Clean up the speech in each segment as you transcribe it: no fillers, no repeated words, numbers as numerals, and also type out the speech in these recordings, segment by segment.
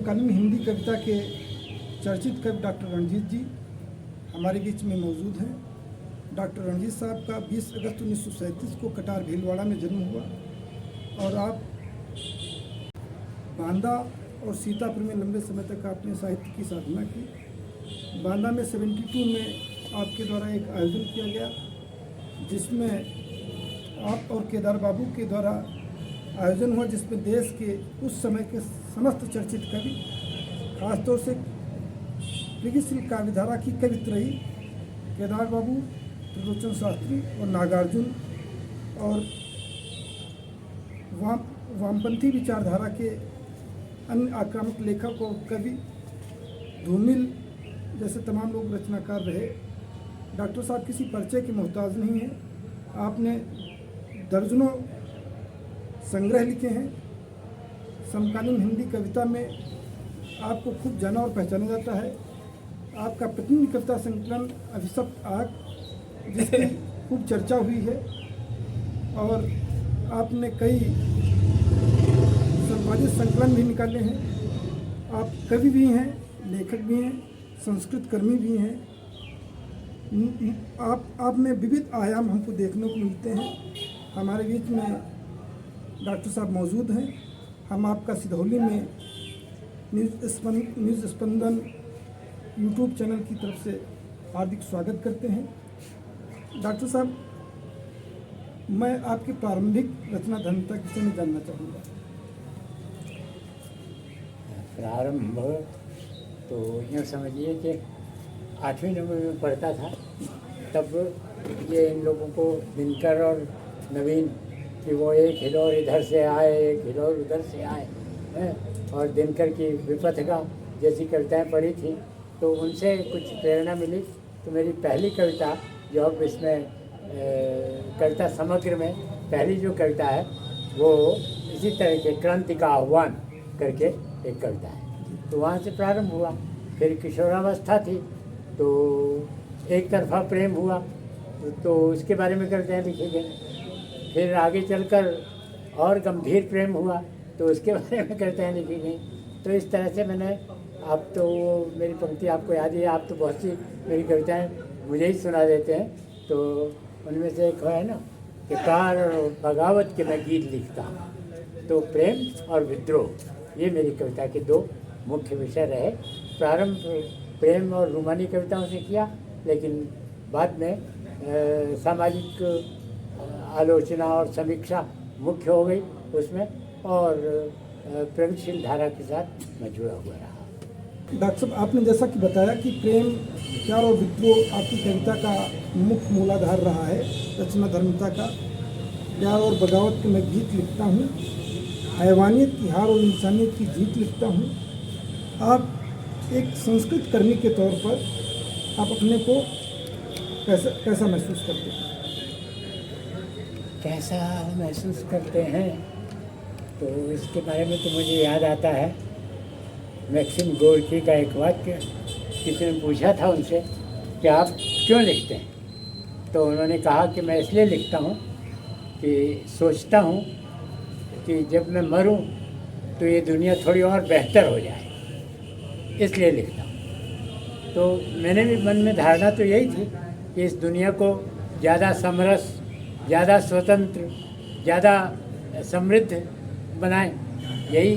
समकालीन हिंदी कविता के चर्चित कवि डॉक्टर रणजीत जी हमारे बीच में मौजूद हैं। डॉक्टर रणजीत साहब का 20 अगस्त 1937 को कटार भीलवाड़ा में जन्म हुआ और आप बांदा और सीतापुर में लंबे समय तक आपने साहित्य की साधना की। बांदा में 72 में आपके द्वारा एक आयोजन किया गया जिसमें आप और केदार बाबू के द्वारा आयोजन हुआ, जिसमें देश के उस समय के समस्त चर्चित कवि, खासतौर से प्रगतिशील काव्यधारा की कवित्रयी केदार बाबू, त्रिलोचन शास्त्री और नागार्जुन और वामपंथी विचारधारा के अन्य आक्रामक लेखक और कवि धूमिल जैसे तमाम लोग रचनाकार रहे। डॉक्टर साहब किसी परिचय के मोहताज नहीं हैं। आपने दर्जनों संग्रह लिखे हैं। समकालीन हिंदी कविता में आपको खूब जाना और पहचाना जाता है। आपका प्रतिनिधि कविता संकलन अभिशप्त आग, जिसकी खूब चर्चा हुई है, और आपने कई संपादित संकलन भी निकाले हैं। आप कवि भी हैं, लेखक भी हैं, संस्कृत कर्मी भी हैं। आप में विविध आयाम हमको देखने को मिलते हैं। हमारे बीच में डॉक्टर साहब मौजूद हैं। हम आपका सिधौली में न्यूज़ स्पंदन यूट्यूब चैनल की तरफ से हार्दिक स्वागत करते हैं। डॉक्टर साहब, मैं आपकी प्रारंभिक रचना धन्यता के विषय में जानना चाहूँगा। प्रारंभ तो यूँ समझिए कि 8वीं नंबर में पढ़ता था, तब ये इन लोगों को दिनकर और नवीन कि वो एक हिलोर इधर से आए, एक हिलोर उधर से आए हैं, और दिनकर की विपथिका जैसी कविताएं पढ़ी थी तो उनसे कुछ प्रेरणा मिली। तो मेरी पहली कविता जो अब इसमें कविता समग्र में पहली जो कविता है वो इसी तरह के क्रांति का आह्वान करके एक कविता है। तो वहाँ से प्रारंभ हुआ। फिर किशोरावस्था थी तो एक तरफा प्रेम हुआ तो उसके बारे में कविताएँ लिखी गई। फिर आगे चलकर और गंभीर प्रेम हुआ तो उसके बारे में कविताएँ लिखी गई। तो इस तरह से मैंने, आप तो मेरी पंक्ति आपको याद ही है, आप तो बहुत सी मेरी कविताएँ मुझे ही सुना देते हैं। तो उनमें से एक है ना कि प्यार और बगावत के मैं गीत लिखता हूँ। तो प्रेम और विद्रोह, ये मेरी कविता के दो मुख्य विषय रहे। प्रारंभ प्रेम और रूमानी कविताओं से किया, लेकिन बाद में सामाजिक आलोचना और समीक्षा मुख्य हो गई उसमें, और प्रगतिशील धारा के साथ मैं जुड़ा हुआ रहा। डॉक्टर साहब, आपने जैसा कि बताया कि प्रेम, प्यार और विद्रोह आपकी कविता का मुख्य मूलाधार रहा है रचना धर्मता का। प्यार और बगावत के मैं गीत लिखता हूँ, हैवानियत की हार और इंसानियत की जीत लिखता हूँ। आप एक संस्कृत कर्मी के तौर पर आप अपने को कैसा महसूस करते हैं? कैसा महसूस करते हैं तो इसके बारे में तो मुझे याद आता है मैक्सिम गोर्की का एक वाक्य। किसी ने पूछा था उनसे कि आप क्यों लिखते हैं, तो उन्होंने कहा कि मैं इसलिए लिखता हूँ कि सोचता हूँ कि जब मैं मरूँ तो ये दुनिया थोड़ी और बेहतर हो जाए, इसलिए लिखता हूँ। तो मैंने भी मन में धारणा तो यही थी कि इस दुनिया को ज़्यादा समरस, ज़्यादा स्वतंत्र, ज़्यादा समृद्ध बनाएं। यही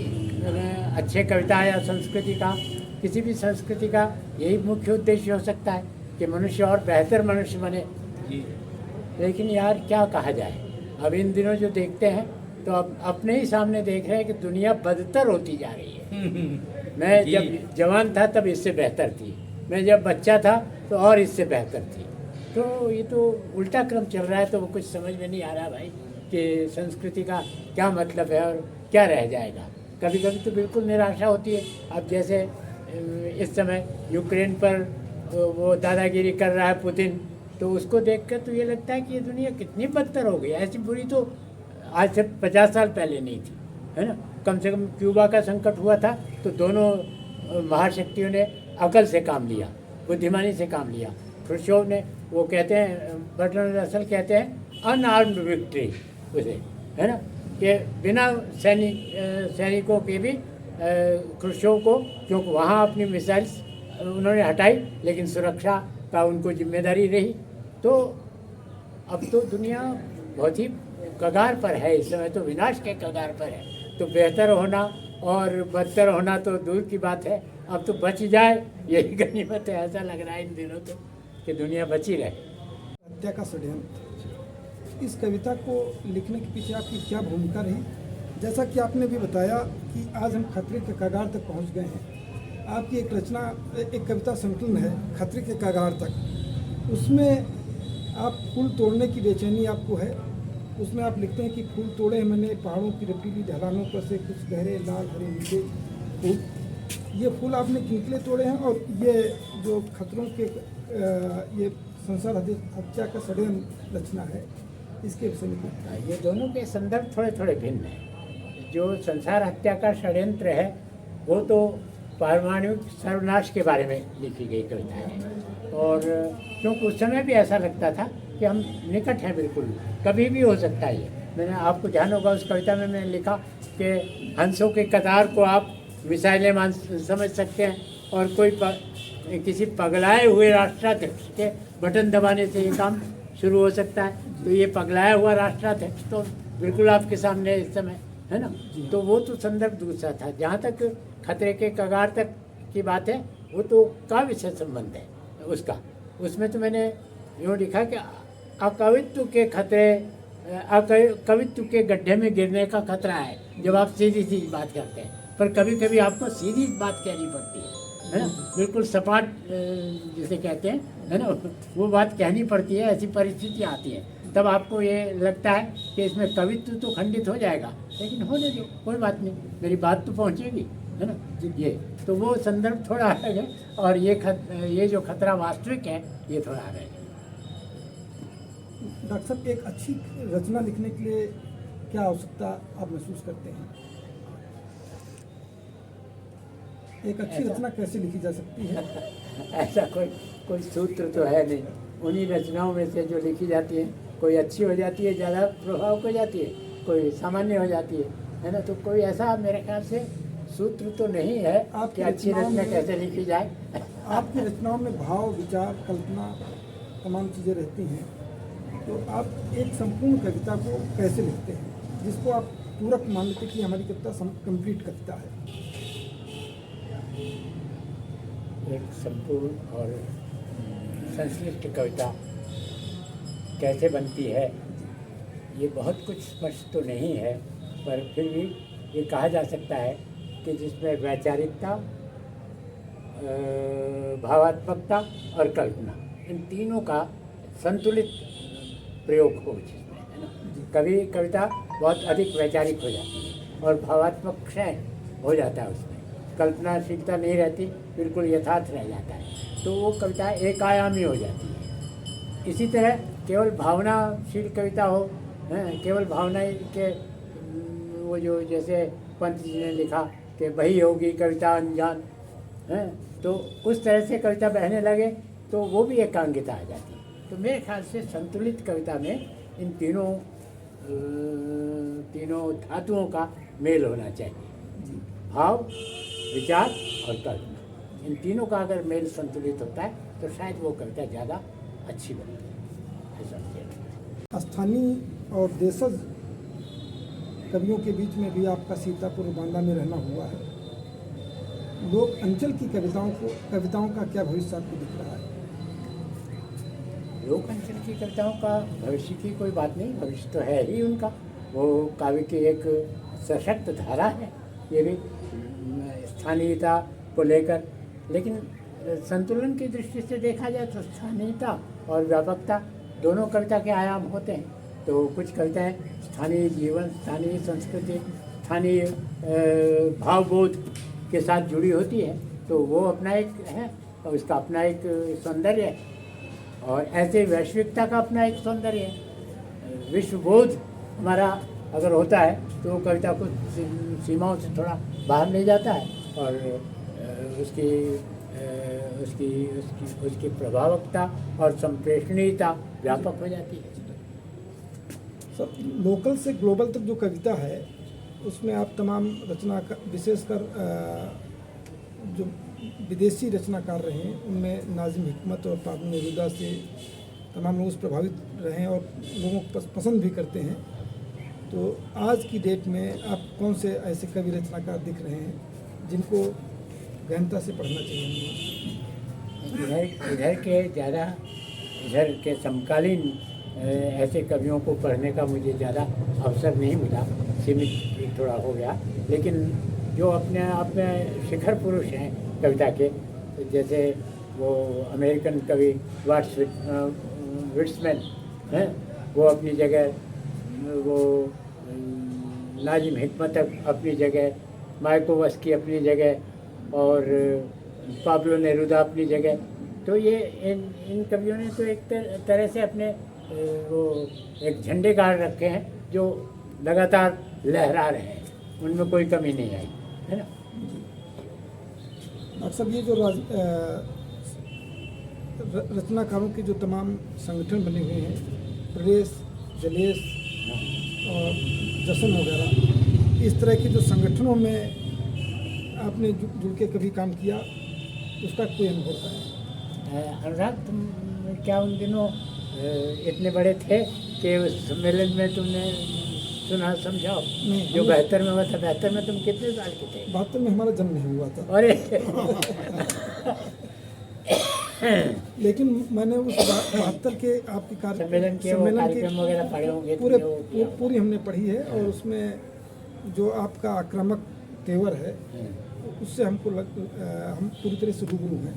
अच्छे कविता या संस्कृति का, किसी भी संस्कृति का यही मुख्य उद्देश्य हो सकता है कि मनुष्य और बेहतर मनुष्य बने। लेकिन यार क्या कहा जाए, अब इन दिनों जो देखते हैं तो अब अपने ही सामने देख रहे हैं कि दुनिया बदतर होती जा रही है। मैं जब जवान था तब इससे बेहतर थी, मैं जब बच्चा था तो और इससे बेहतर थी। तो ये तो उल्टा क्रम चल रहा है। तो वो कुछ समझ में नहीं आ रहा भाई कि संस्कृति का क्या मतलब है और क्या रह जाएगा। कभी कभी तो बिल्कुल निराशा होती है। अब जैसे इस समय यूक्रेन पर वो दादागिरी कर रहा है पुतिन, तो उसको देखकर तो ये लगता है कि ये दुनिया कितनी बदतर हो गई। ऐसी बुरी तो आज से 50 साल पहले नहीं थी, है ना। कम से कम क्यूबा का संकट हुआ था तो दोनों महाशक्तियों ने अकल से काम लिया, बुद्धिमानी से काम लिया। खुर्शोव ने, वो कहते हैं, बर्ट्रांड रसल कहते हैं अनआर्म्ड विक्ट्री उसे, है ना, कि बिना सैनिकों के भी क्रुश्चोव को, क्योंकि वहाँ अपनी मिसाइल्स उन्होंने हटाई, लेकिन सुरक्षा का उनको जिम्मेदारी रही। तो अब तो दुनिया बहुत ही कगार पर है, इस समय तो विनाश के कगार पर है। तो बेहतर होना और बदतर होना तो दूर की बात है, अब तो बच जाए यही गनीमत है। ऐसा लग रहा है इन दिनों तो कि दुनिया बची रहे। हत्या का षड्यंत्र, इस कविता को लिखने के पीछे आपकी क्या भूमिका रही? जैसा कि आपने भी बताया कि आज हम खतरे के कगार तक पहुंच गए हैं। आपकी एक रचना, एक कविता संकलन है खतरे के कगार तक। उसमें आप फूल तोड़ने की बेचैनी आपको है। उसमें आप लिखते हैं कि फूल तोड़े हैं मैंने पहाड़ों की रटीली ढलानों पर से, कुछ गहरे लाल हरे नीले फूल। ये फूल आपने किनके लिए तोड़े हैं? और ये जो खतरों के ये संसार हत्या का षड्यंत्र रचना है, इसके विषय में ये दोनों के संदर्भ थोड़े थोड़े भिन्न हैं। जो संसार हत्या का षड्यंत्र है वो तो पारमाणविक सर्वनाश के बारे में लिखी गई कविता है, और क्योंकि उस समय भी ऐसा लगता था कि हम निकट हैं, बिल्कुल कभी भी हो सकता है। ये मैंने आपको ध्यान होगा उस कविता में मैंने लिखा कि हंसों के कतार को आप मिसाइलें समझ सकते हैं, और किसी पगलाए हुए राष्ट्राध्यक्ष के बटन दबाने से ये काम शुरू हो सकता है। तो ये पगलाया हुआ राष्ट्राध्यक्ष तो बिल्कुल आपके सामने इस समय है ना। तो वो तो संदर्भ दूसरा था। जहाँ तक खतरे के कगार तक की बात है, वो तो काव्य से संबंध है उसका। उसमें तो मैंने यूँ लिखा कि अकवित्व के खतरे, कवित्व के गड्ढे में गिरने का खतरा है जब आप सीधी सीधी बात करते हैं। पर कभी कभी आपको सीधी बात कहनी पड़ती है ना, बिल्कुल सपाट जिसे कहते हैं है ना, वो बात कहनी पड़ती है। ऐसी परिस्थिति आती है तब आपको ये लगता है कि इसमें कवित्व तो खंडित हो जाएगा, लेकिन होने दो, कोई बात नहीं, मेरी बात तो पहुँचेगी है ना। ये तो वो संदर्भ थोड़ा अलग है, और ये जो खतरा वास्तविक है ये थोड़ा अलग है। डॉक्टर साहब, एक अच्छी रचना लिखने के लिए क्या आवश्यकता आप महसूस करते हैं? एक अच्छी रचना कैसे लिखी जा सकती है? ऐसा कोई सूत्र तो है नहीं। उन्हीं रचनाओं में से जो लिखी जाती है, कोई अच्छी हो जाती है, ज़्यादा प्रभाव हो जाती है, कोई सामान्य हो जाती है ना। तो कोई ऐसा मेरे ख्याल से सूत्र तो नहीं है कि अच्छी रचना कैसे लिखी जाए। आपकी रचनाओं में भाव, विचार, कल्पना, तमाम चीज़ें रहती हैं। तो आप एक संपूर्ण कविता को कैसे लिखते हैं जिसको आप पूरक मान लेते कि हमारी कविता कंप्लीट कविता है? एक संपूर्ण और संश्लिष्ट कविता कैसे बनती है, ये बहुत कुछ स्पष्ट तो नहीं है, पर फिर भी ये कहा जा सकता है कि जिसमें वैचारिकता, भावात्मकता और कल्पना, इन तीनों का संतुलित प्रयोग हो जिसमें है ना। कभी कविता बहुत अधिक वैचारिक हो जाती है और भावात्मक क्षय हो जाता है, उसमें कल्पनाशीलता नहीं रहती, बिल्कुल यथार्थ रह जाता है, तो वो कविता एक आयामी हो जाती है। इसी तरह केवल भावनाशील कविता हो, केवल भावना के वो जो जैसे पंत जी ने लिखा कि वही होगी कविता अनजान है, तो उस तरह से कविता बहने लगे तो वो भी एकांगिता आ जाती है। तो मेरे ख्याल से संतुलित कविता में इन तीनों धातुओं का मेल होना चाहिए, भाव, विचार और कल्पना। इन तीनों का अगर मेल संतुलित होता है तो शायद वो कविता ज़्यादा अच्छी बनती है, ऐसा मुझे लगता है। स्थानीय और देशज कवियों के बीच में भी आपका सीतापुर बांदा में रहना हुआ है। लोक अंचल की कविताओं का क्या भविष्य आपको दिख रहा है? लोक अंचल की कविताओं का भविष्य की कोई बात नहीं, भविष्य तो है ही उनका। वो काव्य की एक सशक्त धारा है, ये भी स्थानीयता को लेकर। लेकिन संतुलन की दृष्टि से देखा जाए तो स्थानीयता और व्यापकता दोनों कविता के आयाम होते हैं। तो कुछ कविताएं स्थानीय जीवन, स्थानीय संस्कृति, स्थानीय भावबोध के साथ जुड़ी होती है, तो वो अपना एक है और उसका अपना एक सौंदर्य है, और ऐसे वैश्विकता का अपना एक सौंदर्य है। विश्वबोध हमारा अगर होता है तो कविता को सीमाओं से थोड़ा बाहर ले जाता है, और उसकी प्रभावकता और संप्रेषणीयता व्यापक हो जाती है। सर, लोकल से ग्लोबल तक जो कविता है उसमें आप तमाम विशेषकर जो विदेशी रचनाकार रहे हैं उनमें नाजिम हिकमत और पाबल नेरुदा से तमाम लोग प्रभावित रहे हैं और लोगों को पसंद भी करते हैं। तो आज की डेट में आप कौन से ऐसे कवि रचनाकार दिख रहे हैं जिनको गहनता से पढ़ना चाहिए? इधर के समकालीन ऐसे कवियों को पढ़ने का मुझे ज़्यादा अवसर नहीं मिला, सीमित थोड़ा हो गया। लेकिन जो अपने आप में शिखर पुरुष हैं कविता के, जैसे वो अमेरिकन कवि विट्समैन हैं, वो अपनी जगह, वो नाजिम हिकमत अपनी जगह, मायाकोवस्की अपनी जगह और पाब्लो नेरुदा अपनी जगह। तो ये इन कवियों ने तो एक तरह से अपने वो एक झंडे गाड़ रखे हैं जो लगातार लहरा रहे हैं, उनमें कोई कमी नहीं आई, है ना। अक्सर ये जो रचनाकारों के जो तमाम संगठन बने हुए हैं, प्रदेश, जलेश और जश्न वगैरह, इस तरह के जो संगठनों में आपने जुड़ के कभी काम किया, उसका कोई अनुभव है? अनुराग, तुम क्या उन दिनों इतने बड़े थे कि उस सम्मेलन में तुमने सुना समझाओ जो 72 में हुआ था? 72 में तुम कितने साल के थे? 72 में हमारा जन्म नहीं हुआ था। अरे लेकिन मैंने उस 72 के आपकी सम्मेलन के कार्यक्रम वगैरह पढ़े होंगे, पूरी हमने पढ़ी है। और उसमें जो आपका आक्रामक तेवर है उससे हमको हम पूरी तरह से रूबरू हैं।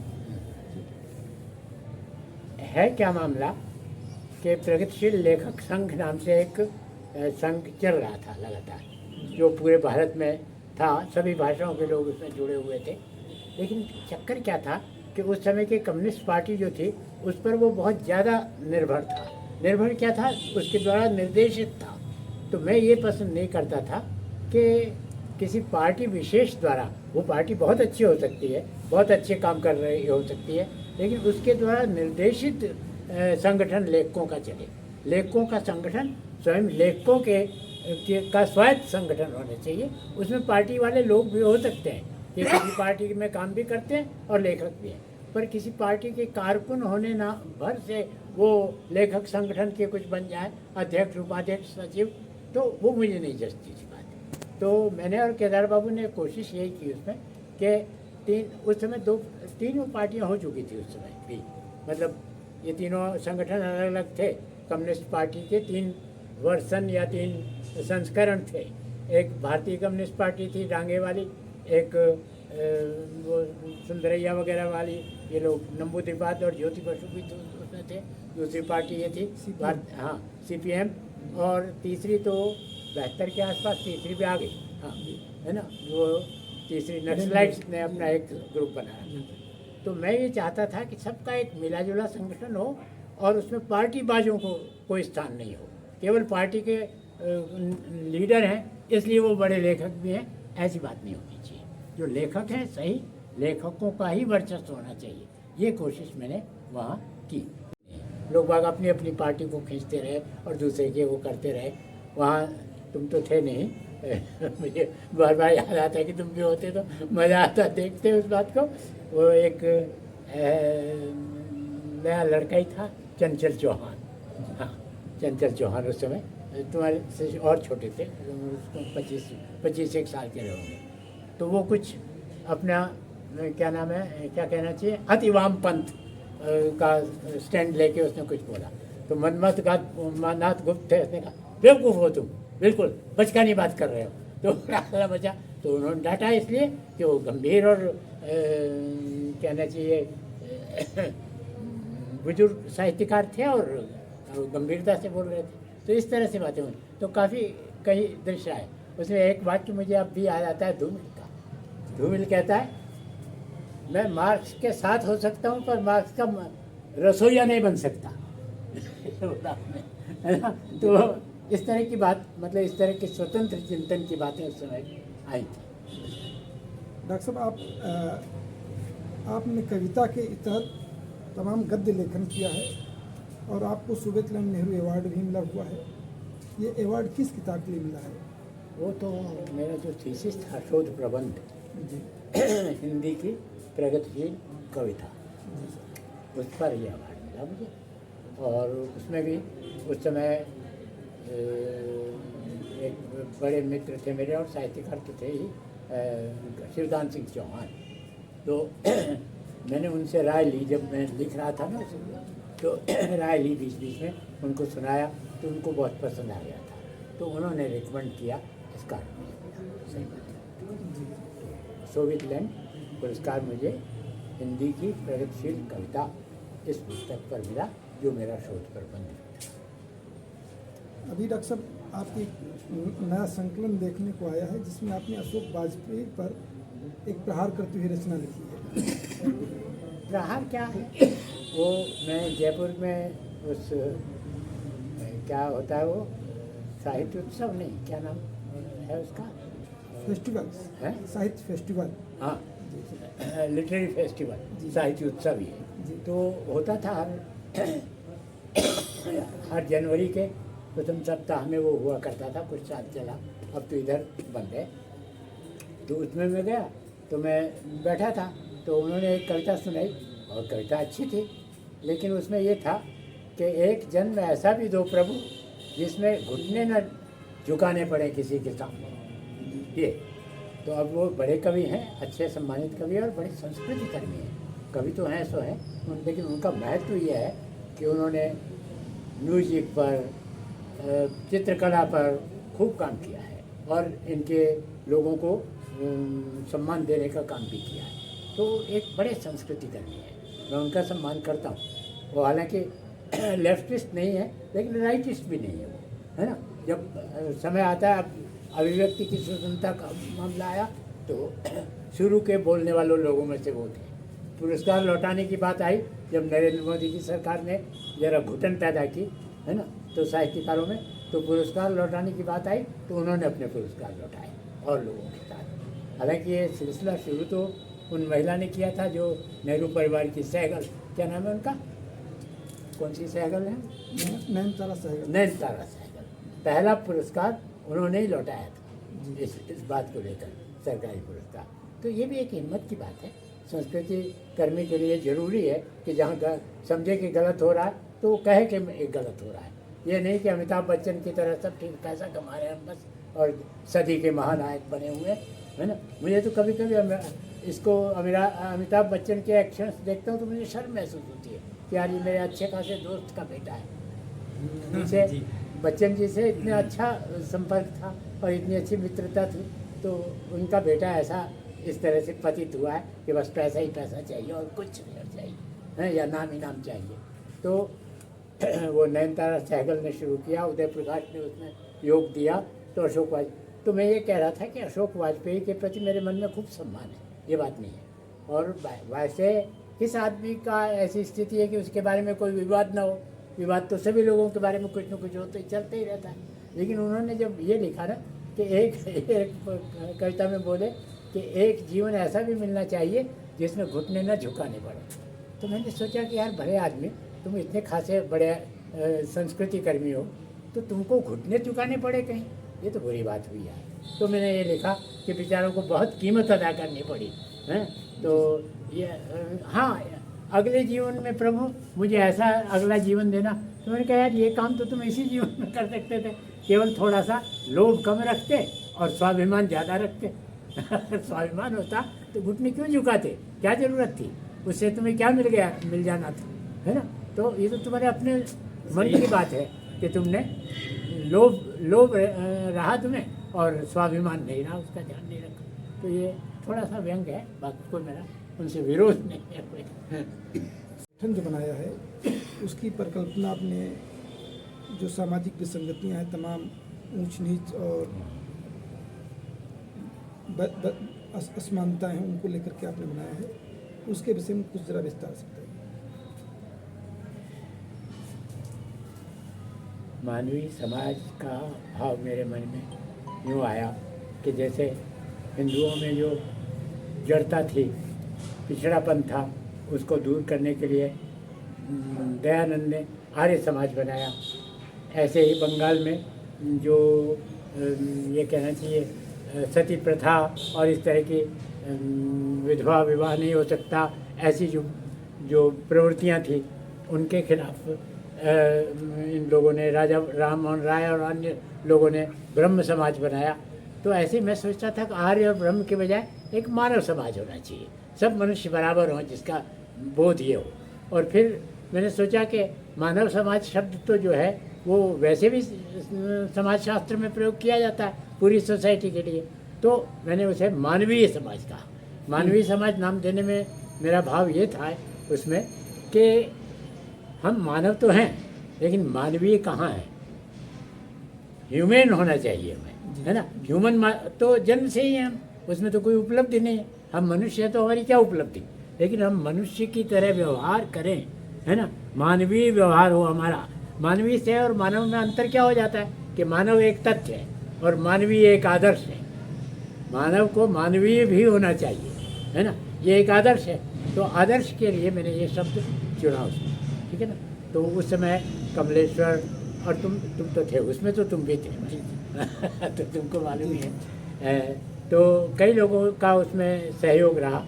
है क्या मामला कि प्रगतिशील लेखक संघ नाम से एक संघ चल रहा था लगातार, जो पूरे भारत में था, सभी भाषाओं के लोग उसमें जुड़े हुए थे। लेकिन चक्कर क्या था कि उस समय की कम्युनिस्ट पार्टी जो थी उस पर वो बहुत ज़्यादा निर्भर था। निर्भर क्या था, उसके द्वारा निर्देशित था। तो मैं ये पसंद नहीं करता था कि किसी पार्टी विशेष द्वारा, वो पार्टी बहुत अच्छी हो सकती है, बहुत अच्छे काम कर रही हो सकती है, लेकिन उसके द्वारा निर्देशित संगठन लेखकों का चले। लेखकों का संगठन स्वयं लेखकों का स्वायत्त संगठन होने चाहिए। उसमें पार्टी वाले लोग भी हो सकते हैं कि किसी पार्टी में काम भी करते हैं और लेखक भी हैं, पर किसी पार्टी के कारकुन होने ना भर से वो लेखक संगठन के कुछ बन जाए, अध्यक्ष, उपाध्यक्ष, सचिव, तो वो मुझे नहीं जचती थी बात। तो मैंने और केदार बाबू ने कोशिश यही की उसमें कि उस समय तीनों पार्टियां हो चुकी थी उस समय भी, मतलब ये तीनों संगठन अलग अलग थे। कम्युनिस्ट पार्टी के 3 वर्सन या 3 संस्करण थे। एक भारतीय कम्युनिस्ट पार्टी थी डांगे वाली, एक वो सुंदरैया वगैरह वाली, ये लोग नंबू त्रिपाठी और ज्योति बसु भी तो उसमें थे। दूसरी पार्टी ये थी CPM, और तीसरी तो 72 के आसपास तीसरी भी आ गई, हाँ, है ना, वो तीसरी नक्सलाइट्स ने अपना एक ग्रुप बनाया। तो मैं ये चाहता था कि सबका एक मिला जुला संगठन हो और उसमें पार्टी बाजों को कोई स्थान नहीं हो। केवल पार्टी के लीडर हैं इसलिए वो बड़े लेखक भी हैं, ऐसी बात नहीं होनी चाहिए। जो लेखक हैं, सही लेखकों का ही वर्चस्व होना चाहिए, ये कोशिश मैंने वहाँ की। लोग बाग अपनी अपनी पार्टी को खींचते रहे और दूसरे के वो करते रहे। वहाँ तुम तो थे नहीं, मुझे बार बार याद आता है कि तुम भी होते तो मज़ा आता देखते उस बात को। वो एक नया लड़का ही था, चंचल चौहान, हाँ, चंचल चौहान उस समय तुम्हारे से और छोटे थे, उसको 25 साल के होंगे। तो वो कुछ अपना क्या नाम है, क्या कहना चाहिए, अतिवाम पंथ का स्टैंड लेके उसने कुछ बोला। तो नाथ गुप्त थे, उसने कहा बेवकूफ़ हो तुम, बिल्कुल बचकानी बात कर रहे हो। तो बचा, तो उन्होंने डांटा इसलिए कि वो गंभीर और कहना चाहिए बुजुर्ग साहित्यकार थे और गंभीरता से बोल रहे थे। तो इस तरह से बातें हुई, तो काफ़ी कई दृश्य आए। उसमें एक वाक्य मुझे अब भी याद आता है धूमिल का। धूमिल कहता है, मैं मार्क्स के साथ हो सकता हूँ पर मार्क्स का रसोईया नहीं बन सकता, है ना। तो इस तरह की बात, मतलब इस तरह की स्वतंत्र चिंतन की बातें उस समय आई थी। डॉक्टर साहब, आपने कविता के तहत तमाम गद्य लेखन किया है और आपको सूबेतलाल नेहरू अवार्ड भी मिला हुआ है। ये अवार्ड किस किताब के लिए मिला है? वो तो मेरा जो थीसिस था, शोध प्रबंध, जी हिंदी की प्रगतिशील कविता, जी सर। उस पर ये अवार्ड मिला मुझे। और उसमें भी उस समय एक बड़े मित्र थे मेरे और साहित्यकार तो थे ही, शिवदान सिंह चौहान। तो मैंने उनसे राय ली, जब मैं लिख रहा था ना तो राय ली बीच बीच में, उनको सुनाया तो उनको बहुत पसंद आ गया था, तो उन्होंने रिकमेंड किया इस कार्य में। सही बात है। सोवियत लैंड पुरस्कार मुझे हिंदी की प्रगतिशील कविता इस पुस्तक पर मिला, जो मेरा शोध प्रबंध था। अभी डॉक्टर साहब आपकी एक नया संकलन देखने को आया है, जिसमें आपने अशोक वाजपेयी पर एक प्रहार करती हुई रचना लिखी है। प्रहार क्या है? वो मैं जयपुर में उस क्या होता है वो साहित्य उत्सव, नहीं क्या नाम है उसका, फेस्टिवल है, साहित्य फेस्टिवल। हाँ, लिटरेरी फेस्टिवल, साहित्य उत्सव ही जी। है। तो होता था हर जनवरी के प्रथम सप्ताह में वो हुआ करता था, कुछ साल चला, अब तो इधर बंद है। तो उसमें मैं गया तो मैं बैठा था, तो उन्होंने एक कविता सुनाई और कविता अच्छी थी, लेकिन उसमें ये था कि एक जन्म ऐसा भी दो प्रभु जिसमें घुटने न झुकाने पड़े किसी के सामने। ये तो अब वो बड़े कवि हैं, अच्छे सम्मानित कवि और बड़े संस्कृति कर्मी हैं। कवि तो हैं सो हैं, लेकिन उनका महत्व ये है कि उन्होंने म्यूजिक पर, चित्रकला पर खूब काम किया है और इनके लोगों को सम्मान देने का काम भी किया है। तो एक बड़े संस्कृति कर्मी है, मैं उनका सम्मान करता हूँ। वो हालांकि लेफ्टिस्ट नहीं है, लेकिन राइटिस्ट भी नहीं है वो, है ना। जब समय आता है, अब अभिव्यक्ति की स्वतंत्रता का मामला आया, तो शुरू के बोलने वालों लोगों में से वो थे। पुरस्कार लौटाने की बात आई, जब नरेंद्र मोदी की सरकार ने जरा घुटन पैदा की, है ना, तो साहित्यकारों में, तो पुरस्कार लौटाने की बात आई तो उन्होंने अपने पुरस्कार लौटाए और लोगों के साथ। हालांकि ये सिलसिला शुरू तो उन महिला ने किया था जो नेहरू परिवार की सहगल, क्या नाम है उनका, कौन सी सहगल है, नैनतारा सहगल। नैनतारा सहगल, पहला पुरस्कार उन्होंने ही लौटाया था इस बात को लेकर, सरकारी पुरस्कार। तो ये भी एक हिम्मत की बात है। संस्कृति कर्मी के लिए जरूरी है कि जहाँ समझे कि गलत हो रहा है तो वो कहे कि एक गलत हो रहा है। ये नहीं कि अमिताभ बच्चन की तरह सब ठीक पैसा कमा रहे हैं बस और सदी के महानायक बने हुए, है ना। मुझे तो कभी कभी इसको अमिताभ बच्चन के एक्शंस देखता हूँ तो मुझे शर्म महसूस होती है कि यार ये मेरे अच्छे खासे दोस्त का बेटा है, जिसे बच्चन जी से इतना अच्छा संपर्क था और इतनी अच्छी मित्रता थी, तो उनका बेटा ऐसा इस तरह से पतित हुआ है कि बस पैसा ही पैसा चाहिए और कुछ नहीं चाहिए, है, या नाम ही नाम चाहिए। तो वो नैनतारा सहगल ने शुरू किया, उदय प्रकाश ने उसमें योग दिया, तो अशोक वाजपेयी, तो मैं ये कह रहा था कि अशोक वाजपेयी के प्रति मेरे मन में खूब सम्मान है, ये बात नहीं है। और वैसे किस आदमी का ऐसी स्थिति है कि उसके बारे में कोई विवाद ना हो, विवाद तो सभी लोगों के बारे में कुछ न कुछ हो तो चलते ही रहता है। लेकिन उन्होंने जब ये लिखा ना कि एक कविता में बोले कि एक जीवन ऐसा भी मिलना चाहिए जिसमें घुटने न झुकाने पड़े, तो मैंने सोचा कि यार भले आदमी, तुम इतने खासे बड़े संस्कृति कर्मी हो तो तुमको घुटने झुकाने पड़े कहीं, ये तो बुरी बात हुई है। तो मैंने ये लिखा कि बेचारों को बहुत कीमत अदा करनी पड़ी, हैं। तो ये हाँ, अगले जीवन में प्रभु मुझे ऐसा अगला जीवन देना। तो मैंने कहा यार ये काम तो तुम इसी जीवन में कर सकते थे, केवल थोड़ा सा लोभ कम रखते और स्वाभिमान ज़्यादा रखते। स्वाभिमान होता तो घुटने क्यों झुकाते, क्या ज़रूरत थी, उससे तुम्हें क्या मिल जाना था, है ना। तो ये तो तुम्हारे अपने मन की बात है कि तुमने लोभ रहा तुम्हें और स्वाभिमान नहीं रहा, उसका ध्यान नहीं रखा। तो ये थोड़ा सा व्यंग है, बाकी कोई मेरा उनसे विरोध नहीं है कोई। संगठन जो बनाया है उसकी परिकल्पना आपने, जो सामाजिक विसंगतियां हैं, तमाम ऊंच नीच और असमानताएं हैं, उनको लेकर के आपने बनाया है, उसके विषय में कुछ ज़रा विस्तार से बताइए। मानवीय समाज का भाव मेरे मन में यूँ आया कि जैसे हिंदुओं में जो जड़ता थी, पिछड़ापन था, उसको दूर करने के लिए दयानंद ने आर्य समाज बनाया। ऐसे ही बंगाल में जो ये कहना चाहिए सती प्रथा और इस तरह की विधवा विवाह नहीं हो सकता, ऐसी जो जो प्रवृत्तियाँ थी उनके खिलाफ इन लोगों ने, राजा राम मोहन राय और अन्य लोगों ने ब्रह्म समाज बनाया। तो ऐसे मैं सोचता था कि आर्य और ब्रह्म के बजाय एक मानव समाज होना चाहिए, सब मनुष्य बराबर हों, जिसका बोध ये हो। और फिर मैंने सोचा कि मानव समाज शब्द तो जो है वो वैसे भी समाजशास्त्र में प्रयोग किया जाता है पूरी सोसाइटी के लिए, तो मैंने उसे मानवीय समाज कहा। मानवीय समाज नाम देने में मेरा भाव ये था उसमें कि हम मानव तो हैं लेकिन मानवीय कहाँ है, ह्यूमन होना चाहिए हमें, है ना। ह्यूमन तो जन्म से ही हैं हम, उसमें तो कोई उपलब्धि नहीं है। हम मनुष्य हैं तो हमारी क्या उपलब्धि, लेकिन हम मनुष्य की तरह व्यवहार करें, है ना, मानवीय व्यवहार हो हमारा। मानवीय से और मानव में अंतर क्या हो जाता है कि मानव एक तथ्य है और मानवीय एक आदर्श है। मानव को मानवीय भी होना चाहिए, है ना, ये एक आदर्श है। तो आदर्श के लिए मैंने ये शब्द चुना उसमें, ठीक है ना। तो उस समय कमलेश्वर और तुम तो थे उसमें, तो तुम भी थे तो तुमको मालूम ही है। तो कई लोगों का उसमें सहयोग रहा,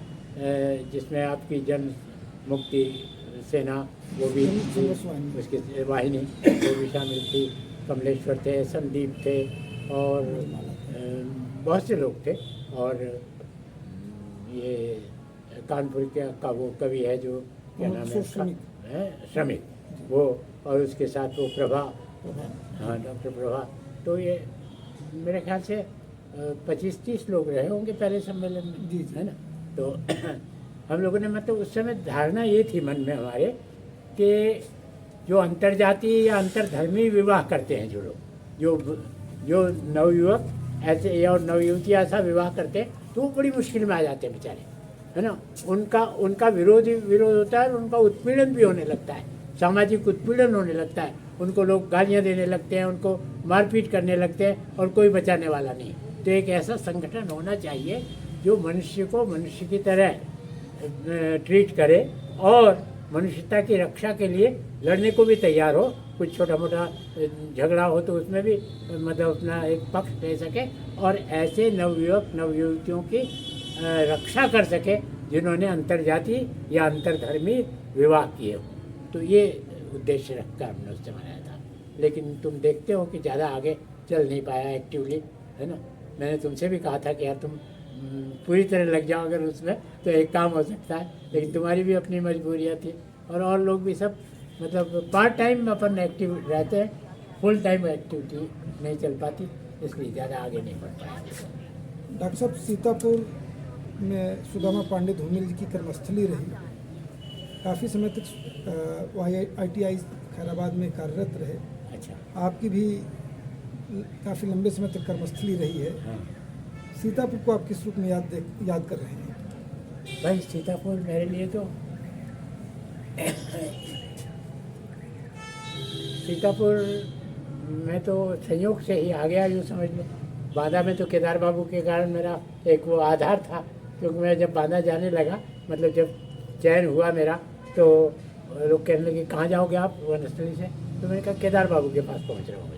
जिसमें आपकी जन मुक्ति सेना वो भी उसकी वाहिनी वो भी शामिल थी, कमलेश्वर थे, संदीप थे और बहुत से लोग थे। और ये कानपुर का वो कवि है जो क्या नाम है उसका, श्रमिक, वो, और उसके साथ वो प्रभा, हाँ डॉक्टर प्रभा। तो ये मेरे ख्याल से 25-30 लोग रहे होंगे पहले सम्मेलन में, जी, है ना। तो हम लोगों ने मतलब उस समय धारणा ये थी मन में हमारे कि जो अंतर्जातीय या अंतर्धर्मी विवाह करते हैं जो लोग, जो नवयुवक ऐसे और नवयुवतियाँ ऐसा विवाह करते हैं तो वो बड़ी मुश्किल में आ जाते हैं बेचारे, है ना। उनका विरोध होता है और उनका उत्पीड़न भी होने लगता है, सामाजिक उत्पीड़न होने लगता है। उनको लोग गालियाँ देने लगते हैं, उनको मारपीट करने लगते हैं और कोई बचाने वाला नहीं। तो एक ऐसा संगठन होना चाहिए जो मनुष्य को मनुष्य की तरह ट्रीट करे और मनुष्यता की रक्षा के लिए लड़ने को भी तैयार हो। कुछ छोटा मोटा झगड़ा हो तो उसमें भी मतलब अपना एक पक्ष ले सके और ऐसे नवयुवक नवयुवतियों की रक्षा कर सके जिन्होंने अंतर्जातीय या अंतर्धर्मी विवाह किए हो। तो ये उद्देश्य रखकर हमने उससे बनाया था। लेकिन तुम देखते हो कि ज़्यादा आगे चल नहीं पाया एक्टिवली, है ना। मैंने तुमसे भी कहा था कि यार तुम पूरी तरह लग जाओ अगर उसमें तो एक काम हो सकता है, लेकिन तुम्हारी भी अपनी मजबूरियाँ थी और लोग भी सब मतलब पार्ट टाइम अपन एक्टिव रहते हैं, फुल टाइम एक्टिविटी नहीं चल पाती, इसलिए ज़्यादा आगे नहीं बढ़ पाया। डॉक्टर साहब, सीतापुर में सुदामा पांडे धूमिल जी की कर्मस्थली रही, काफ़ी समय तक ITI खैराबाद में कार्यरत रहे। अच्छा, आपकी भी काफ़ी लंबे समय तक कर्मस्थली रही है। हाँ सीतापुर को आप किस रूप में याद कर रहे हैं? भाई, सीतापुर मेरे लिए तो सीतापुर में तो संयोग से ही आ गया यूँ समझ लो। बांदा में तो केदार बाबू के कारण मेरा एक वो आधार था, क्योंकि मैं जब बांदा जाने लगा, मतलब जब चयन हुआ मेरा, तो लोग कहने लगे कहाँ जाओगे आप वनस्थली से, तो मैंने कहा केदार बाबू के पास पहुँच रहा हूँ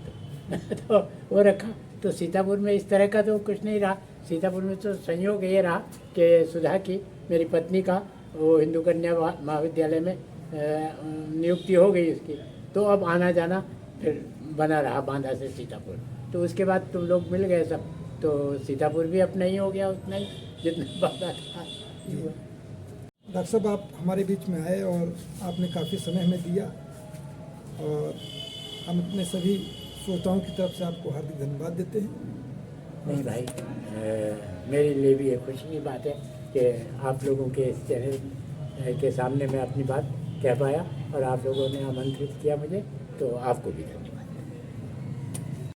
मैं तो वो रखा। तो सीतापुर में इस तरह का तो कुछ नहीं रहा। सीतापुर में तो संयोग ये रहा कि सुधा की, मेरी पत्नी का, वो हिंदू कन्या महाविद्यालय में नियुक्ति हो गई उसकी, तो अब आना जाना फिर बना रहा बांदा से सीतापुर। तो उसके बाद तुम लोग मिल गए सब, तो सीतापुर भी अपना ही हो गया उतना ही जितना बांदा था। डॉक्टर साहब, आप हमारे बीच में आए और आपने काफ़ी समय हमें दिया और हम अपने सभी श्रोताओं की तरफ से आपको हार्दिक धन्यवाद देते हैं। नहीं भाई, मेरे लिए भी एक खुशी की बात है कि आप लोगों के इस चैनल के सामने मैं अपनी बात कह पाया और आप लोगों ने आमंत्रित किया मुझे, तो आपको भी धन्यवाद।